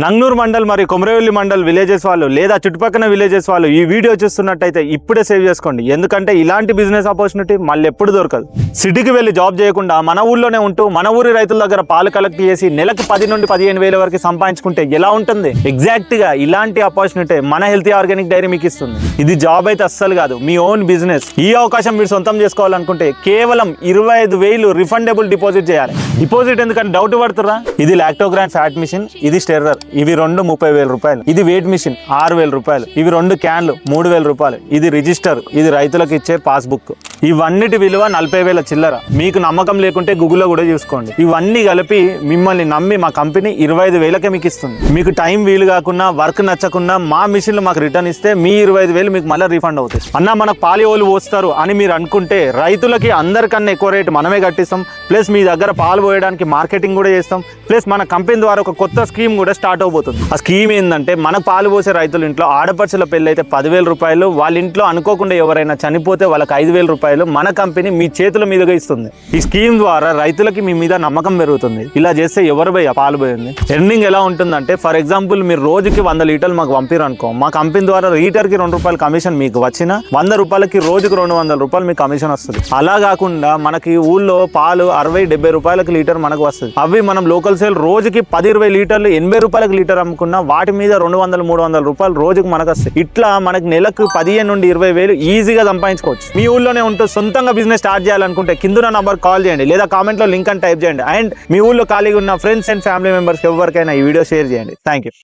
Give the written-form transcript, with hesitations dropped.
నంగనూరు మండల్ మరియు కొమరవెల్లి మండల్ విలేజెస్ వాళ్ళు లేదా చుట్టుపక్కల విలేజెస్ వాళ్ళు ఈ వీడియో చూస్తున్నట్టయితే ఇప్పుడే సేవ్ చేసుకోండి. ఎందుకంటే ఇలాంటి బిజినెస్ ఆపర్చునిటీ మళ్ళీ ఎప్పుడు దొరకదు. సిటీకి వెళ్ళి జాబ్ చేయకుండా మన ఊళ్ళోనే ఉంటూ మన ఊరి రైతుల దగ్గర పాలు కలెక్ట్ చేసి నెలకు 10 నుండి 15 వేల వరకు సంపాదించుకుంటే ఎలా ఉంటుంది? ఎగ్జాక్ట్ గా ఇలాంటి ఆపర్చునిటీ మన హెల్తీ ఆర్గానిక్ డైరీ మీకు ఇస్తుంది. ఇది జాబ్ అయితే అస్సలు కాదు, మీ ఓన్ బిజినెస్. ఈ అవకాశం మీరు సొంతం చేసుకోవాలనుకుంటే కేవలం 25,000 రిఫండబుల్ డిపాజిట్ చేయాలి. డిపాజిట్ ఎందుకంటే డౌట్ పడుతురా? ఇది లాక్టోగ్రాన్ ఫ్యాట్ మిషన్, ఇది స్టెర్రర్, ఇవి రెండు 30,000 రూపాయలు. ఇది వెయిట్ మిషన్ 6,000 రూపాయలు. ఇవి 2 క్యాన్లు 3,000 రూపాయలు. ఇది రిజిస్టర్, ఇది రైతులకు ఇచ్చే పాస్బుక్. ఇవన్నిటి విలువ 40,000 చిల్లర. మీకు నమ్మకం లేకుంటే గూగుల్లో కూడా చూసుకోండి. ఇవన్నీ కలిపి మిమ్మల్ని నమ్మి మా కంపెనీ 25,000కే మీకు ఇస్తుంది. మీకు టైం వీలు కాకుండా, వర్క్ నచ్చకుండా మా మిషన్లు మాకు రిటర్న్ ఇస్తే మీ 25,000 మీకు మళ్ళీ రీఫండ్ అవుతుంది. అన్న మనకు పాలు పోస్తారు అని మీరు అనుకుంటే రైతులకి అందరికన్నా ఎక్కువ రేటు మనమే కట్టిస్తాం. ప్లస్ మీ దగ్గర పాలు పోయడానికి మార్కెటింగ్ కూడా చేస్తాం. ప్లస్ మన కంపెనీ ద్వారా ఒక కొత్త స్కీమ్ కూడా స్టార్ట్ అవబోతుంది. ఆ స్కీమ్ ఏంటంటే, మనకు పాలు పోసే రైతుల ఇంట్లో ఆడపడుచుల పెళ్లి అయితే 10,000 రూపాయలు, వాళ్ళ ఇంట్లో అనుకోకుండా ఎవరైనా చనిపోతే వాళ్ళకి 5,000 రూపాయలు మన కంపెనీ మీ చేతుల మీదుగా ఇస్తుంది. ఈ స్కీమ్ ద్వారా రైతులకి మీ మీద నమ్మకం పెరుగుతుంది. ఇలా చేస్తే ఎవరు పాలు పోయింది. ఎర్నింగ్ ఎలా ఉంటుందంటే, ఫర్ ఎగ్జాంపుల్ మీరు రోజుకి 100 లీటర్లు మాకు పంపిరు అనుకో, మా కంపెనీ ద్వారా లీటర్కి 2 రూపాయలు కమిషన్ మీకు వచ్చిన 100 రూపాయలకి రోజుకి 200 రూపాయలు మీకు కమిషన్ వస్తుంది. అలా కాకుండా మనకి ఊళ్ళో పాలు 60-70 రూపాయలకి లీటర్ మనకు వస్తుంది. అవి మనం లోకల్ సేల్ రోజుకి 10-20 లీటర్లు 80 రూపాయలకి లీటర్ అమ్ముకున్నా వాటి మీద 200-300 రూపాయలు రోజుకు మనకు వస్తాయి. ఇట్లా మనకి నెలకు 15 నుండి 20,000 ఈజీగా సంపాదించుకోవచ్చు. మీ ఊళ్ళోనే ఉంటూ సొంతంగా బిజినెస్ స్టార్ట్ చేయాలనుకుంటే కింద నంబర్ కాల్ చేయండి, లేదా కామెంట్ లో లింక్ అని టైప్ చేయండి. అండ్ మీ ఊళ్ళో ఖాళీగా ఉన్న ఫ్రెండ్స్ అండ్ ఫ్యామిలీ మెంబర్స్ ఎవరికైనా ఈ వీడియో షేర్ చేయండి. Thank you.